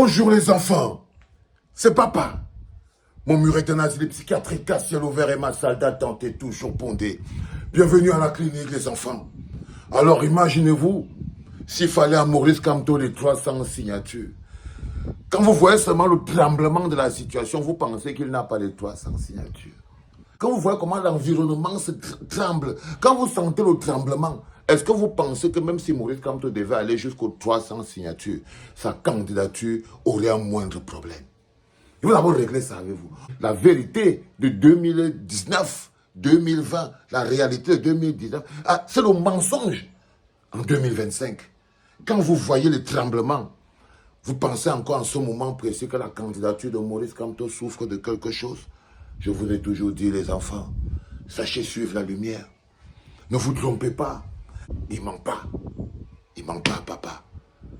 Bonjour les enfants, c'est papa. Mon mur est un asile psychiatrique à ciel ouvert et ma salle d'attente est toujours bondée. Bienvenue à la clinique les enfants. Alors imaginez-vous, s'il fallait à Maurice Kamto les 300 signatures. Quand vous voyez seulement le tremblement de la situation, vous pensez qu'il n'a pas les 300 signatures. Quand vous voyez comment l'environnement se tremble, quand vous sentez le tremblement, est-ce que vous pensez que même si Maurice Kamto devait aller jusqu'aux 300 signatures, sa candidature aurait un moindre problème? Vous l'avez réglé ça avec vous. La vérité de 2019, 2020, la réalité de 2019, c'est le mensonge en 2025. Quand vous voyez le tremblement, vous pensez encore en ce moment précis que la candidature de Maurice Kamto souffre de quelque chose? Je vous ai toujours dit, les enfants, sachez suivre la lumière. Ne vous trompez pas. Il ment pas. Il ment pas, papa.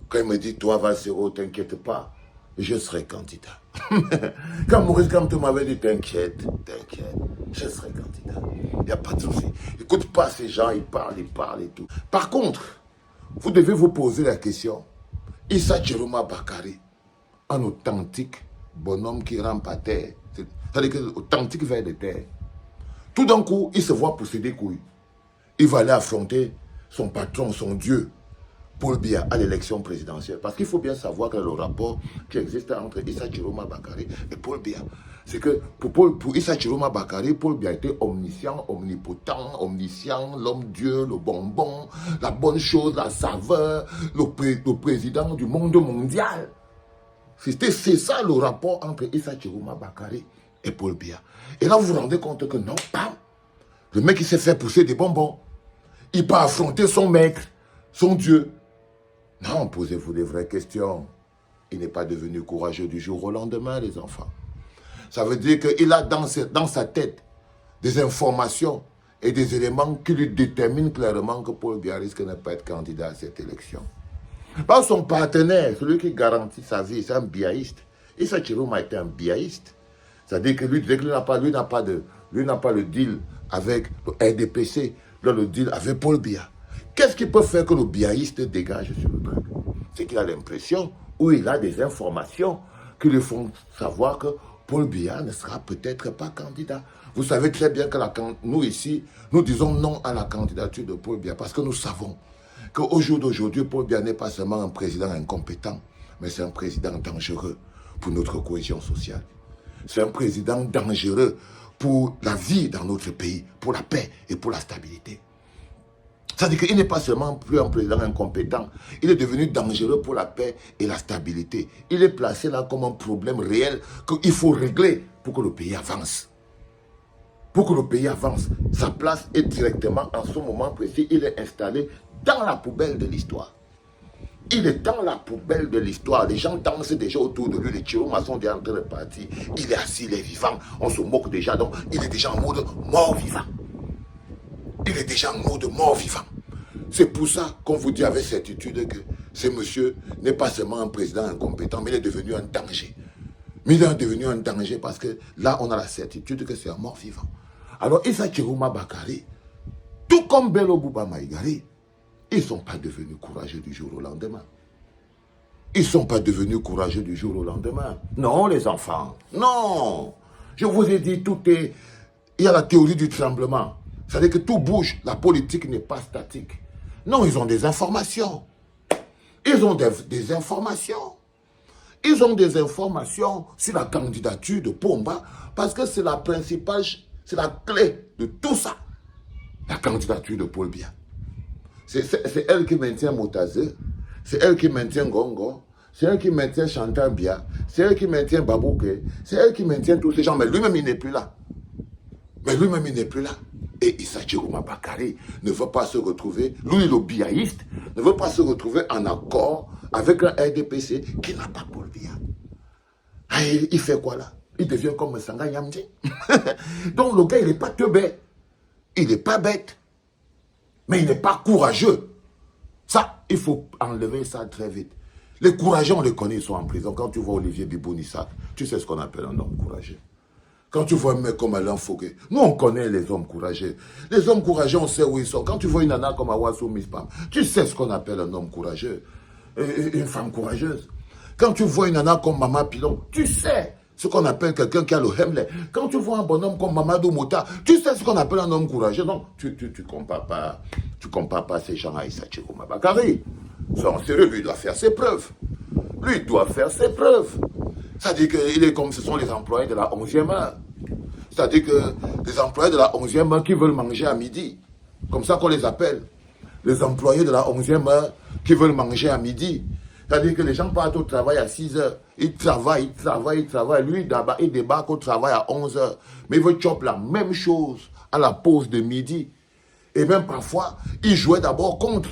Quand il me dit, toi, va zéro, t'inquiète pas, je serai candidat. Quand Maurice Kamto m'avait dit, t'inquiète, je serai candidat. Il n'y a pas de souci. Écoute pas ces gens, ils parlent et tout. Par contre, vous devez vous poser la question. Issa Chiroma Bakari, un authentique bonhomme qui rampe à terre, c'est-à-dire que authentique vers de terre. Tout d'un coup, il se voit pousser des couilles. Il va aller affronter son patron, son dieu, Paul Biya, à l'élection présidentielle. Parce qu'il faut bien savoir que le rapport qui existe entre Issa Chiroma Bakari et Paul Biya, c'est que pour Issa Chiroma Bakari, Paul Biya était omniscient, omnipotent, omniscient, l'homme-dieu, le bonbon, la bonne chose, la saveur, le président du monde mondial. C'est ça le rapport entre Issa Chiroma Bakari et Paul Biya. Et là, vous vous rendez compte que non, pas. Le mec, il s'est fait pousser des bonbons. Il peut affronter son maître, son dieu. Non, posez-vous des vraies questions. Il n'est pas devenu courageux du jour au lendemain, les enfants. Ça veut dire qu'il a dans sa tête des informations et des éléments qui lui déterminent clairement que Paul Biya risque de ne pas être candidat à cette élection. Par son partenaire, celui qui garantit sa vie, c'est un biaïste. Issa Chiroma était un biaïste. C'est-à-dire que lui n'a pas le deal avec le RDPC, le deal avec Paul Biya. Qu'est-ce qui peut faire que le biaïste dégage sur le truc? C'est qu'il a l'impression, ou il a des informations qui lui font savoir que Paul Biya ne sera peut-être pas candidat. Vous savez très bien que nous ici, nous disons non à la candidature de Paul Biya parce que nous savons qu'au jour d'aujourd'hui, Paul Biya n'est pas seulement un président incompétent, mais c'est un président dangereux pour notre cohésion sociale. C'est un président dangereux pour la vie dans notre pays, pour la paix et pour la stabilité. C'est-à-dire qu'il n'est pas seulement plus un président incompétent, il est devenu dangereux pour la paix et la stabilité. Il est placé là comme un problème réel qu'il faut régler pour que le pays avance. Pour que le pays avance, sa place est directement, en ce moment précis, il est installé dans la poubelle de l'histoire. Il est dans la poubelle de l'histoire. Les gens dansent déjà autour de lui. Les Chiromas sont déjà en train de partir. Il est assis, il est vivant. On se moque déjà. Donc, il est déjà en mode mort-vivant. Il est déjà en mode mort-vivant. C'est pour ça qu'on vous dit avec certitude que ce monsieur n'est pas seulement un président incompétent, mais il est devenu un danger. Mais il est devenu un danger parce que là, on a la certitude que c'est un mort-vivant. Alors, Issa Chiroma Bakari, tout comme Bello Bouba Maïgari, ils ne sont pas devenus courageux du jour au lendemain. Ils ne sont pas devenus courageux du jour au lendemain. Non, les enfants, non. Je vous ai dit, il y a la théorie du tremblement. C'est-à-dire que tout bouge, la politique n'est pas statique. Non, ils ont des informations. Ils ont des informations. Ils ont des informations sur la candidature de Pomba parce que c'est la principale, c'est la clé de tout ça. La candidature de Paul Biya. C'est elle qui maintient Motazé, c'est elle qui maintient Gongo, c'est elle qui maintient Chantal Biya, c'est elle qui maintient Babouké, c'est elle qui maintient tous ces gens. Mais lui-même, il n'est plus là. Et Issa Chiroma Bakari ne veut pas se retrouver, lui le biaïste, ne veut pas se retrouver en accord avec un RDPC qui n'a pas Paul Biya. Il fait quoi là? Il devient comme Sanga Yamdi. Donc le gars, il n'est pas teubé. Il n'est pas bête. Mais il n'est pas courageux. Ça, il faut enlever ça très vite. Les courageux, on les connaît, ils sont en prison. Quand tu vois Olivier Bibounissa, tu sais ce qu'on appelle un homme courageux. Quand tu vois un mec comme Alain Foguet, nous on connaît les hommes courageux. Les hommes courageux, on sait où ils sont. Quand tu vois une nana comme Awassou Mispam, tu sais ce qu'on appelle un homme courageux. Une femme courageuse. Quand tu vois une nana comme Maman Pilon, tu sais ce qu'on appelle quelqu'un qui a le Hemley. Quand tu vois un bonhomme comme Mamadou Mota, tu sais ce qu'on appelle un homme courageux. Non, tu compares pas. Tu compares pas ces gens à Issa Chiroma Bakary. En sérieux, lui, il doit faire ses preuves. Lui, il doit faire ses preuves. C'est-à-dire qu'il est comme ce sont les employés de la 11e heure. C'est-à-dire que les employés de la 11e heure qui veulent manger à midi. Comme ça qu'on les appelle. Les employés de la 11e heure qui veulent manger à midi. C'est-à-dire que les gens partent au travail à 6 heures. Ils travaillent. Lui, il débarque au travail à 11 heures. Mais il veut choper la même chose à la pause de midi. Et même parfois, il jouait d'abord contre.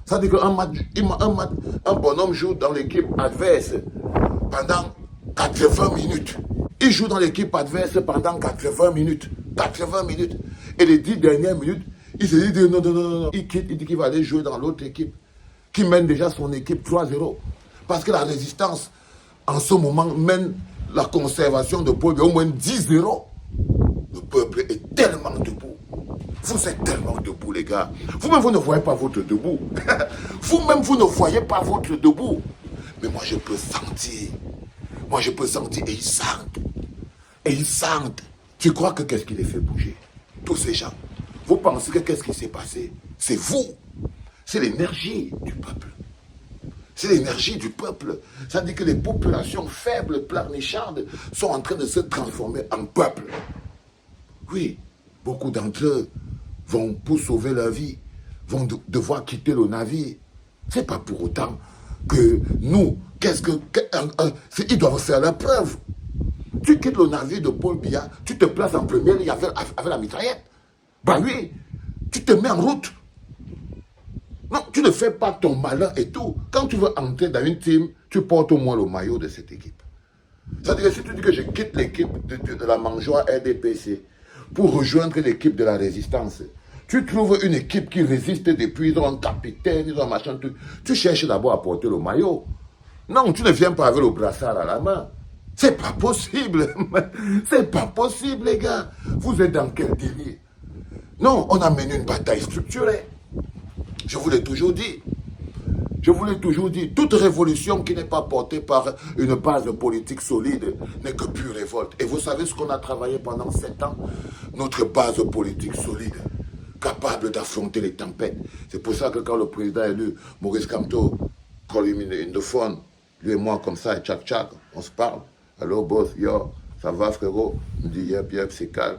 C'est-à-dire qu'un bonhomme joue dans l'équipe adverse pendant 80 minutes. Il joue dans l'équipe adverse pendant 80 minutes. 80 minutes. Et les 10 dernières minutes, il se dit non. Il quitte, il dit qu'il va aller jouer dans l'autre équipe, qui mène déjà son équipe 3-0. Parce que la résistance, en ce moment, mène la conservation de Paul au moins 10-0. Le peuple est tellement debout. Vous êtes tellement debout, les gars. Vous-même, vous ne voyez pas votre debout. Vous-même, vous ne voyez pas votre debout. Mais moi, je peux sentir. Moi, je peux sentir. Et ils sentent. Et ils sentent. Tu crois que qu'est-ce qui les fait bouger? Tous ces gens. Vous pensez que qu'est-ce qui s'est passé? C'est vous. C'est l'énergie du peuple. C'est l'énergie du peuple. Ça dit que les populations faibles, pleurnichardes, sont en train de se transformer en peuple. Oui, beaucoup d'entre eux vont, pour sauver leur vie, vont devoir quitter le navire. Ce n'est pas pour autant que nous, ils doivent faire leur preuve. Tu quittes le navire de Paul Biya, tu te places en première ligne avec la mitraillette. Ben oui, tu te mets en route. Non, tu ne fais pas ton malin et tout. Quand tu veux entrer dans une team, tu portes au moins le maillot de cette équipe. C'est-à-dire que si tu dis que je quitte l'équipe de la Mangeoire RDPC pour rejoindre l'équipe de la résistance, tu trouves une équipe qui résiste depuis, ils ont un capitaine, ils ont un machin, tu cherches d'abord à porter le maillot. Non, tu ne viens pas avec le brassard à la main. C'est pas possible. C'est pas possible, les gars. Vous êtes dans quel délire? Non, on a mené une bataille structurée. Je vous l'ai toujours dit. Je vous l'ai toujours dit. Toute révolution qui n'est pas portée par une base politique solide n'est que pure révolte. Et vous savez ce qu'on a travaillé pendant 7 ans? Notre base politique solide, capable d'affronter les tempêtes. C'est pour ça que quand le président élu, Maurice Kamto, call him in the phone, lui et moi comme ça, tchac, on se parle. Allô, boss, yo, ça va frérot? Il me dit, yep, c'est calme.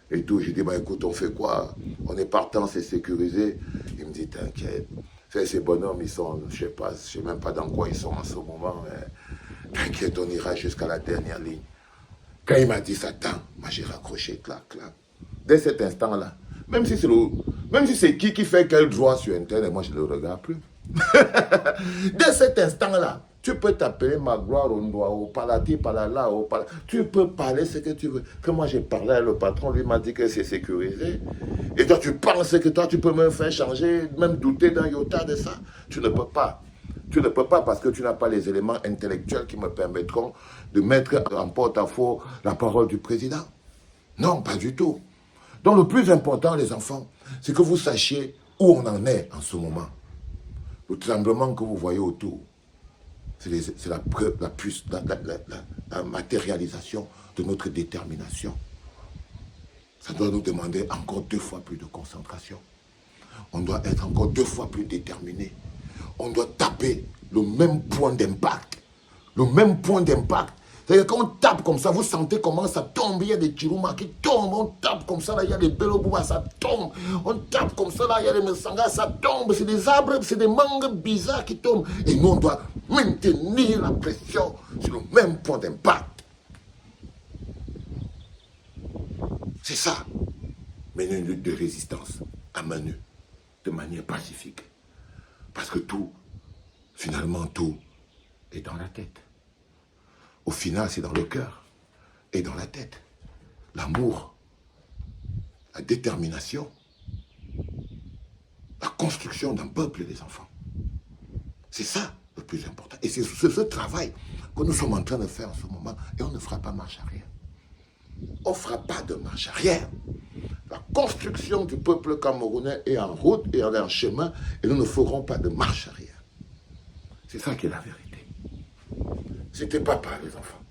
Et tout, je dis, bah écoute, on fait quoi? On est partant, c'est sécurisé. Il me dit, t'inquiète. Ces bonhommes, ils sont, je sais même pas dans quoi ils sont en ce moment. T'inquiète, on ira jusqu'à la dernière ligne. Quand il m'a dit ça, moi j'ai raccroché, clac. Dès cet instant-là, même si c'est qui fait quel droit sur Internet, moi je ne le regarde plus. Dès cet instant-là, tu peux t'appeler Magloire au Palati, Palala, tu peux parler ce que tu veux. Que moi j'ai parlé à le patron, lui m'a dit que c'est sécurisé. Et toi tu penses que toi tu peux me faire changer, même douter d'un iota de ça. Tu ne peux pas. Tu ne peux pas parce que tu n'as pas les éléments intellectuels qui me permettront de mettre en porte-à-faux la parole du président. Non, pas du tout. Donc le plus important, les enfants, c'est que vous sachiez où on en est en ce moment. Le tremblement que vous voyez autour, c'est la matérialisation de notre détermination. Ça doit nous demander encore 2 fois plus de concentration. On doit être encore 2 fois plus déterminé. On doit taper le même point d'impact. Le même point d'impact. C'est-à-dire quand on tape comme ça, vous sentez comment ça tombe. Il y a des Chiruma qui tombent. On tape comme ça, là, il y a des Belobouba, ça tombe. On tape comme ça, là, il y a des Messanga, ça tombe. C'est des arbres, c'est des mangues bizarres qui tombent. Et nous, on doit maintenir la pression sur le même point d'impact. C'est ça. Mener une lutte de résistance à main nue, de manière pacifique. Parce que tout, finalement, tout est dans la tête. Au final, c'est dans le cœur et dans la tête. L'amour, la détermination, la construction d'un peuple et des enfants. C'est ça le plus important. Et c'est ce travail que nous sommes en train de faire en ce moment. Et on ne fera pas marche arrière. On ne fera pas de marche arrière. La construction du peuple camerounais est en route et en chemin. Et nous ne ferons pas de marche arrière. C'est ça qui est la vérité. C'était papa, les enfants.